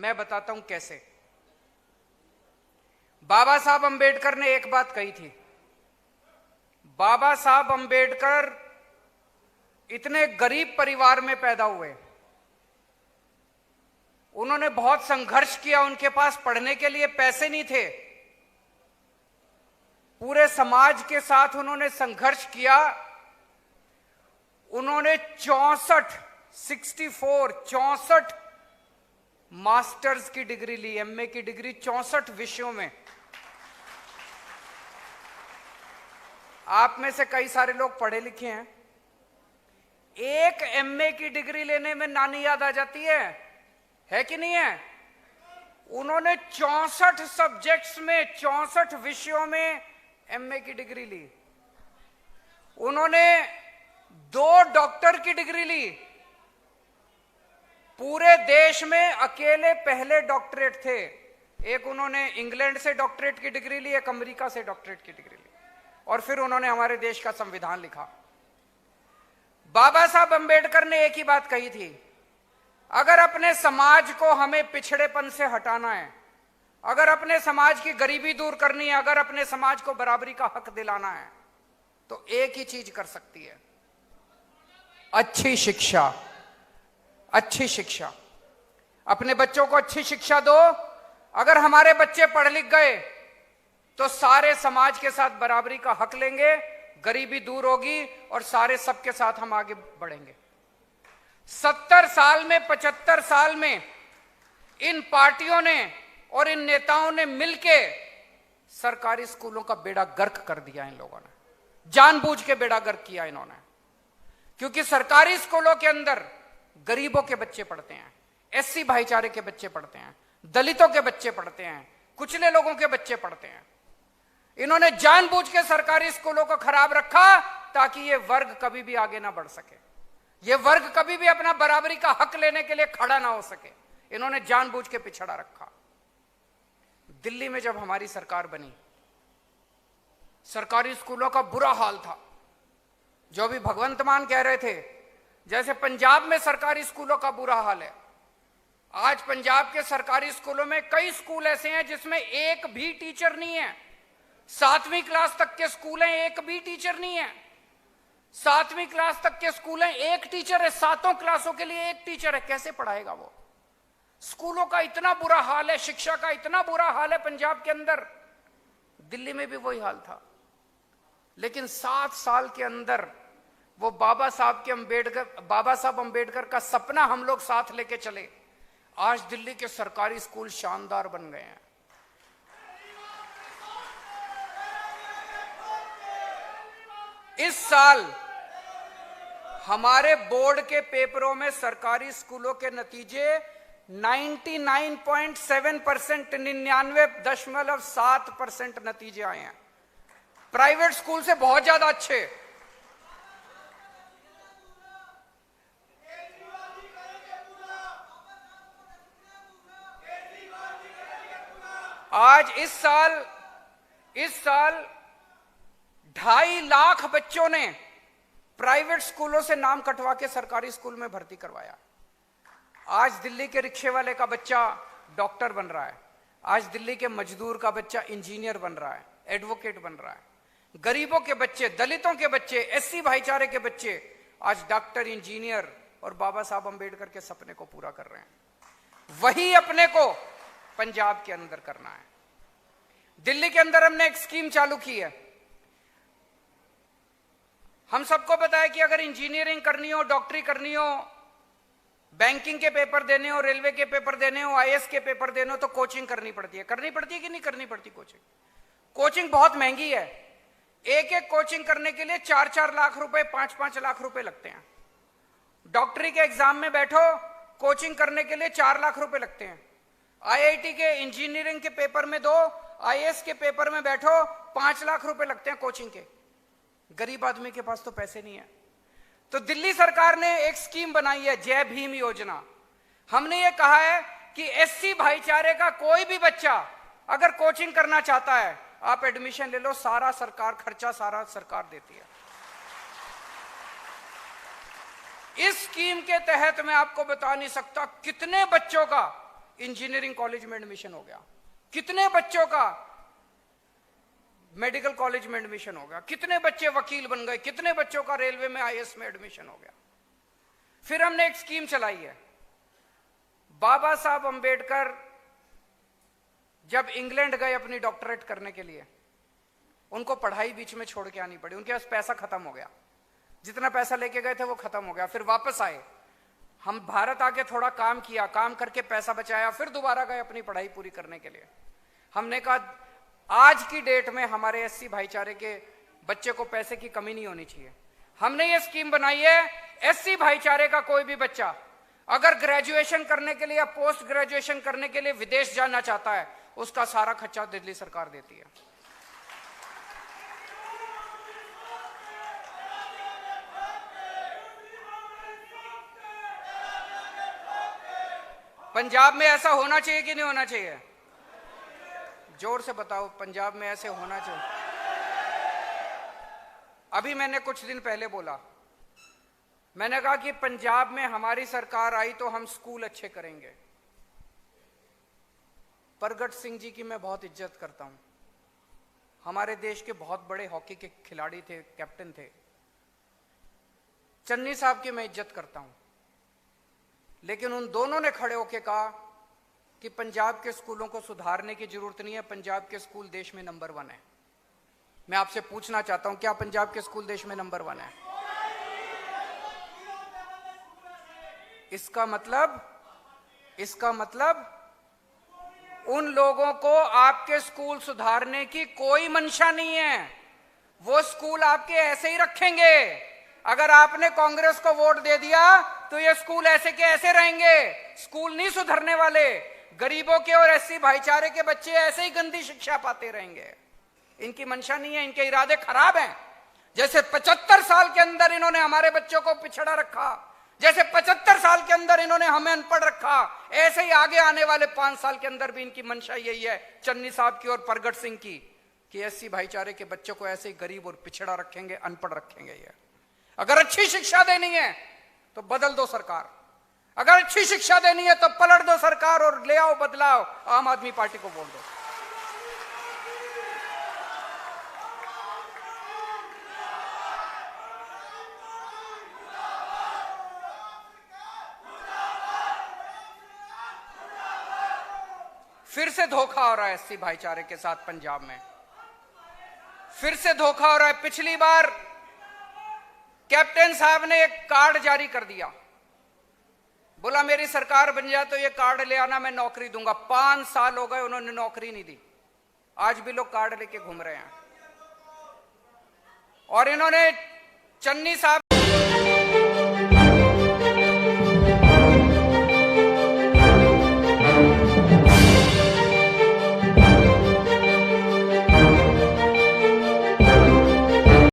मैं बताता हूं कैसे। बाबा साहब अंबेडकर ने एक बात कही थी। बाबा साहब अंबेडकर इतने गरीब परिवार में पैदा हुए, उन्होंने बहुत संघर्ष किया, उनके पास पढ़ने के लिए पैसे नहीं थे, पूरे समाज के साथ उन्होंने संघर्ष किया। उन्होंने 64 मास्टर्स की डिग्री ली, एमए की डिग्री 64 विषयों में। आप में से कई सारे लोग पढ़े लिखे हैं, एक एमए की डिग्री लेने में नानी याद आ जाती है कि नहीं है? उन्होंने 64 सब्जेक्ट्स में 64 विषयों में एमए की डिग्री ली। उन्होंने 2 डॉक्टर की डिग्री ली, पूरे देश में अकेले पहले डॉक्टरेट थे। एक उन्होंने इंग्लैंड से डॉक्टरेट की डिग्री ली, एक अमेरिका से डॉक्टरेट की डिग्री ली, और फिर उन्होंने हमारे देश का संविधान लिखा। बाबा साहब अंबेडकर ने एक ही बात कही थी, अगर अपने समाज को हमें पिछड़ेपन से हटाना है, अगर अपने समाज की गरीबी दूर करनी है, अगर अपने समाज को बराबरी का हक दिलाना है, तो एक ही चीज कर सकती है, अच्छी शिक्षा। अच्छी शिक्षा। अपने बच्चों को अच्छी शिक्षा दो। अगर हमारे बच्चे पढ़ लिख गए तो सारे समाज के साथ बराबरी का हक लेंगे, गरीबी दूर होगी और सारे सबके साथ हम आगे बढ़ेंगे। 70 साल में 75 साल में इन पार्टियों ने और इन नेताओं ने मिलके सरकारी स्कूलों का बेड़ा गर्क कर दिया। इन लोगों ने जानबूझ के बेड़ा गर्क किया इन्होंने, क्योंकि सरकारी स्कूलों के अंदर गरीबों के बच्चे पढ़ते हैं, एससी भाईचारे के बच्चे पढ़ते हैं, दलितों के बच्चे पढ़ते हैं, कुचले लोगों के बच्चे पढ़ते हैं। इन्होंने जानबूझ के सरकारी स्कूलों को खराब रखा ताकि ये वर्ग कभी भी आगे ना बढ़ सके, ये वर्ग कभी भी अपना बराबरी का हक लेने के लिए खड़ा ना हो सके। इन्होंने जानबूझ के पिछड़ा रखा। दिल्ली में जब हमारी सरकार बनी, सरकारी स्कूलों का बुरा हाल था। जो भी भगवंत मान कह रहे थे, जैसे पंजाब में सरकारी स्कूलों का बुरा हाल है, आज पंजाब के सरकारी स्कूलों में कई स्कूल ऐसे हैं जिसमें एक भी टीचर नहीं है। 7वीं क्लास तक के स्कूल हैं, एक भी टीचर नहीं है। 7वीं क्लास तक के स्कूल हैं, एक टीचर है, 7 क्लासों के लिए एक टीचर है, कैसे पढ़ाएगा वो? स्कूलों का इतना बुरा हाल है, शिक्षा का इतना बुरा हाल है पंजाब के अंदर। दिल्ली में भी वही हाल था, लेकिन 7 साल के अंदर वो बाबा साहब अंबेडकर का सपना हम लोग साथ लेके चले। आज दिल्ली के सरकारी स्कूल शानदार बन गए हैं। इस साल हमारे बोर्ड के पेपरों में सरकारी स्कूलों के नतीजे 99.7%, 99.7% नतीजे आए हैं। प्राइवेट स्कूल से बहुत ज्यादा अच्छे। आज इस साल 2.5 लाख बच्चों ने प्राइवेट स्कूलों से नाम कटवा के सरकारी स्कूल में भर्ती करवाया। आज दिल्ली के रिक्शे वाले का बच्चा डॉक्टर बन रहा है, आज दिल्ली के मजदूर का बच्चा इंजीनियर बन रहा है, एडवोकेट बन रहा है। गरीबों के बच्चे, दलितों के बच्चे, एससी भाईचारे के बच्चे आज डॉक्टर, इंजीनियर और बाबा साहब अंबेडकर के सपने को पूरा कर रहे हैं। वही अपने को पंजाब के अंदर करना है। दिल्ली के अंदर हमने एक स्कीम चालू की है। हम सबको पता है कि अगर इंजीनियरिंग करनी हो, डॉक्टरी करनी हो, बैंकिंग के पेपर देने हो, रेलवे के पेपर देने हो, आईएएस के पेपर देने हो, तो कोचिंग करनी पड़ती है। करनी पड़ती है कि नहीं करनी पड़ती? कोचिंग बहुत महंगी है। एक एक कोचिंग करने के लिए 4-4 लाख रुपए, 5-5 लाख रुपए लगते हैं। डॉक्टरी के एग्जाम में बैठो, कोचिंग करने के लिए 4 लाख रुपए लगते हैं। आईआईटी के इंजीनियरिंग के पेपर में दो, आईएएस के पेपर में बैठो, 5 लाख रुपए लगते हैं कोचिंग के। गरीब आदमी के पास तो पैसे नहीं है। तो दिल्ली सरकार ने एक स्कीम बनाई है, जय भीम योजना। हमने ये कहा है कि एससी भाईचारे का कोई भी बच्चा अगर कोचिंग करना चाहता है, आप एडमिशन ले लो, सारा सरकार खर्चा सारा सरकार देती है। इस स्कीम के तहत मैं आपको बता नहीं सकता कितने बच्चों का इंजीनियरिंग कॉलेज में एडमिशन हो गया, कितने बच्चों का मेडिकल कॉलेज में एडमिशन हो गया, कितने बच्चे वकील बन गए, कितने बच्चों का रेलवे में आईएएस में एडमिशन हो गया। फिर हमने एक स्कीम चलाई है, बाबा साहब अंबेडकर जब इंग्लैंड गए अपनी डॉक्टरेट करने के लिए, उनको पढ़ाई बीच में छोड़ के आनी पड़ी, उनके पास पैसा खत्म हो गया, जितना पैसा लेके गए थे वो खत्म हो गया। फिर वापस आए, हम भारत आके थोड़ा काम किया, काम करके पैसा बचाया, फिर दोबारा गए अपनी पढ़ाई पूरी करने के लिए। हमने कहा आज की डेट में हमारे एससी भाईचारे के बच्चे को पैसे की कमी नहीं होनी चाहिए। हमने ये स्कीम बनाई है, एससी भाईचारे का कोई भी बच्चा अगर ग्रेजुएशन करने के लिए या पोस्ट ग्रेजुएशन करने के लिए विदेश जाना चाहता है, उसका सारा खर्चा दिल्ली सरकार देती है। पंजाब में ऐसा होना चाहिए कि नहीं होना चाहिए? जोर से बताओ, पंजाब में ऐसे होना चाहिए? अभी मैंने कुछ दिन पहले बोला, मैंने कहा कि पंजाब में हमारी सरकार आई तो हम स्कूल अच्छे करेंगे। परगट सिंह जी की मैं बहुत इज्जत करता हूं, हमारे देश के बहुत बड़े हॉकी के खिलाड़ी थे, कैप्टन थे। चन्नी साहब की मैं इज्जत करता हूं, लेकिन उन दोनों ने खड़े होकर कहा कि पंजाब के स्कूलों को सुधारने की जरूरत नहीं है, पंजाब के स्कूल देश में नंबर 1 है। मैं आपसे पूछना चाहता हूं, क्या पंजाब के स्कूल देश में नंबर 1 है? इसका मतलब उन लोगों को आपके स्कूल सुधारने की कोई मंशा नहीं है। वो स्कूल आपके ऐसे ही रखेंगे। अगर आपने कांग्रेस को वोट दे दिया तो ये स्कूल ऐसे के ऐसे रहेंगे, स्कूल नहीं सुधरने वाले। गरीबों के और एससी भाईचारे के बच्चे ऐसे ही गंदी शिक्षा पाते रहेंगे। इनकी मंशा नहीं है, इनके इरादे खराब हैं। जैसे 75 साल के अंदर इन्होंने हमारे बच्चों को पिछड़ा रखा, जैसे 75 साल के अंदर इन्होंने हमें अनपढ़ रखा, ऐसे ही आगे आने वाले 5 साल के अंदर भी इनकी मंशा यही है, चन्नी साहब की और परगट सिंह की, कि एससी भाईचारे के बच्चों को ऐसे ही गरीब और पिछड़ा रखेंगे, अनपढ़ रखेंगे। ये अगर अच्छी शिक्षा देनी है तो बदल दो सरकार, अगर अच्छी शिक्षा देनी है तो पलट दो सरकार और ले आओ बदलाव, आम आदमी पार्टी को वोट दो। फिर से धोखा हो रहा है एससी भाईचारे के साथ पंजाब में, फिर से धोखा हो रहा है। पिछली बार कैप्टन साहब ने एक कार्ड जारी कर दिया, बोला मेरी सरकार बन जाए तो ये कार्ड ले आना, मैं नौकरी दूंगा। 5 साल हो गए, उन्होंने नौकरी नहीं दी। आज भी लोग कार्ड लेके घूम रहे हैं। और इन्होंने चन्नी साहब